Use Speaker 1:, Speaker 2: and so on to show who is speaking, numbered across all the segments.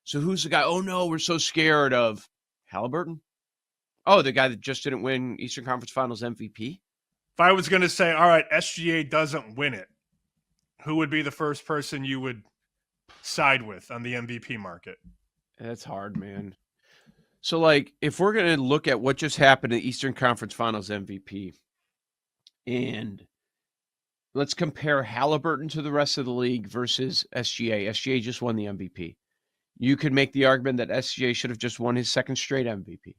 Speaker 1: So who's the guy? Oh, no, we're so scared of Halliburton. Oh, the guy that just didn't win Eastern Conference Finals MVP?
Speaker 2: If I was going to say, all right, SGA doesn't win it, who would be the first person you would side with on the MVP market?
Speaker 1: That's hard, man. So, like, if we're going to look at what just happened in the Eastern Conference Finals MVP, and let's compare Halliburton to the rest of the league versus SGA. SGA just won the MVP. You could make the argument that SGA should have just won his second straight MVP.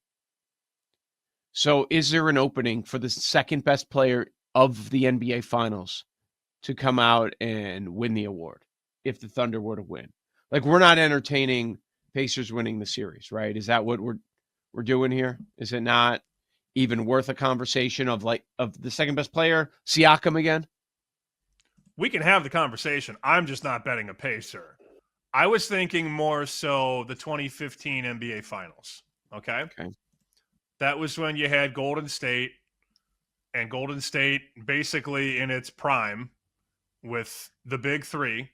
Speaker 1: So, is there an opening for the second best player of the NBA Finals to come out and win the award if the Thunder were to win? Like, we're not entertaining Pacers winning the series, right? Is that what we're doing here? Is it not even worth a conversation of the second best player, Siakam again?
Speaker 2: We can have the conversation. I'm just not betting a Pacer. I was thinking more so the 2015 NBA Finals. Okay. That was when you had Golden State, and Golden State basically in its prime with the big three,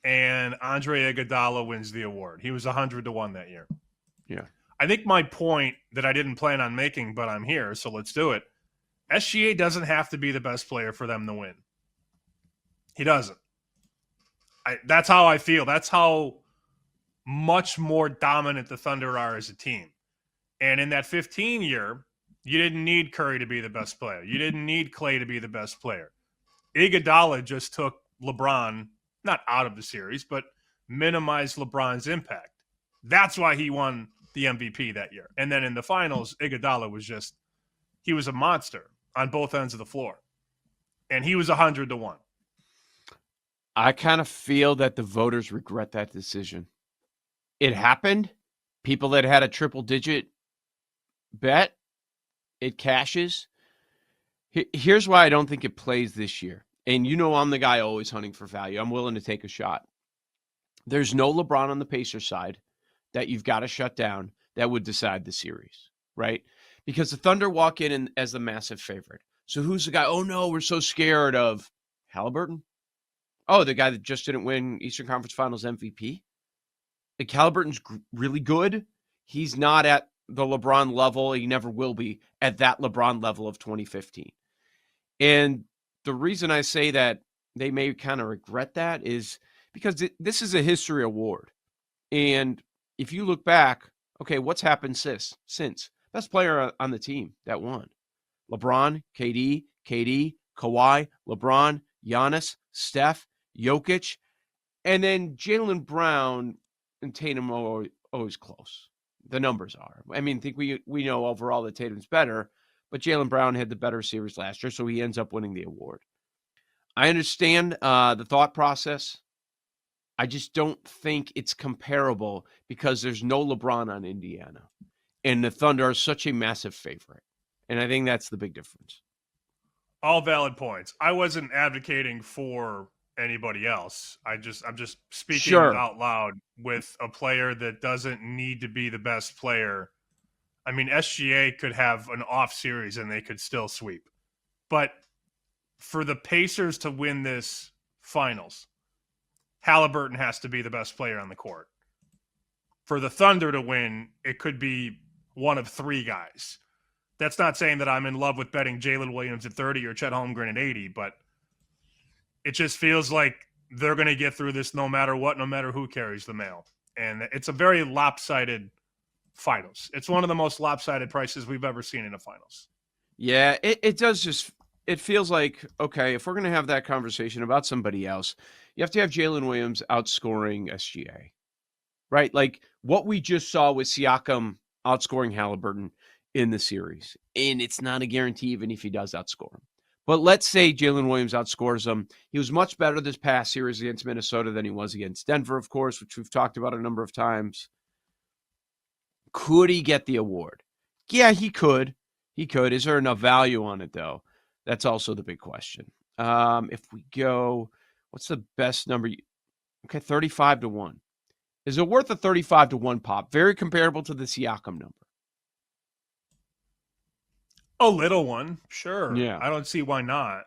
Speaker 2: and Andre Iguodala wins the award. He was 100-1 that year.
Speaker 1: Yeah.
Speaker 2: I think my point that I didn't plan on making, but I'm here, so let's do it. SGA doesn't have to be the best player for them to win. He doesn't. That's how I feel. That's how much more dominant the Thunder are as a team. And in that 15 year, you didn't need Curry to be the best player. You didn't need Clay to be the best player. Iguodala just took LeBron, not out of the series, but minimized LeBron's impact. That's why he won the MVP that year. And then in the finals, Iguodala was he was a monster on both ends of the floor. And he was 100-1.
Speaker 1: I kind of feel that the voters regret that decision. It happened. People that had a triple-digit bet, it cashes. Here's why I don't think it plays this year. And I'm the guy always hunting for value. I'm willing to take a shot. There's no LeBron on the Pacers side that you've got to shut down that would decide the series, right? Because the Thunder walk in as the massive favorite. So who's the guy? Oh, no, we're so scared of Halliburton. Oh, the guy that just didn't win Eastern Conference Finals MVP. Like, Halliburton's really good. He's not at the LeBron level. He never will be at that LeBron level of 2015. And the reason I say that they may kind of regret that is because this is a history award. And if you look back, okay, what's happened since? Best player on the team that won. LeBron, KD, Kawhi, LeBron, Giannis, Steph, Jokic, and then Jaylen Brown and Tatum are always close. The numbers are. I mean, I think we know overall that Tatum's better, but Jaylen Brown had the better series last year, so he ends up winning the award. I understand the thought process. I just don't think it's comparable because there's no LeBron on Indiana, and the Thunder are such a massive favorite, and I think that's the big difference.
Speaker 2: All valid points. I wasn't advocating for anybody else. I'm just speaking out loud with a player that doesn't need to be the best player. I mean, SGA could have an off series and they could still sweep. But for the Pacers to win this finals, Halliburton has to be the best player on the court. For the Thunder to win, it could be one of three guys. That's not saying that I'm in love with betting Jalen Williams at 30 or Chet Holmgren at 80, but it just feels like they're going to get through this no matter what, no matter who carries the mail. And it's a very lopsided finals. It's one of the most lopsided prices we've ever seen in a finals.
Speaker 1: Yeah, it does just – it feels like, okay, if we're going to have that conversation about somebody else, you have to have Jalen Williams outscoring SGA, right? Like what we just saw with Siakam outscoring Halliburton in the series. And it's not a guarantee even if he does outscore him. But let's say Jalen Williams outscores him. He was much better this past series against Minnesota than he was against Denver, of course, which we've talked about a number of times. Could he get the award? Yeah, he could. He could. Is there enough value on it, though? That's also the big question. If we go, what's the best number? Okay, 35-1. Is it worth a 35-1 pop? Very comparable to the Siakam number.
Speaker 2: A little one, sure.
Speaker 1: Yeah.
Speaker 2: I don't see why not.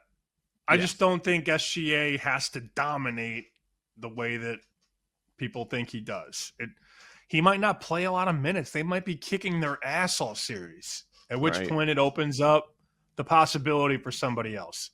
Speaker 2: I just don't think SGA has to dominate the way that people think he does. He might not play a lot of minutes. They might be kicking their ass all series, at which point it opens up the possibility for somebody else.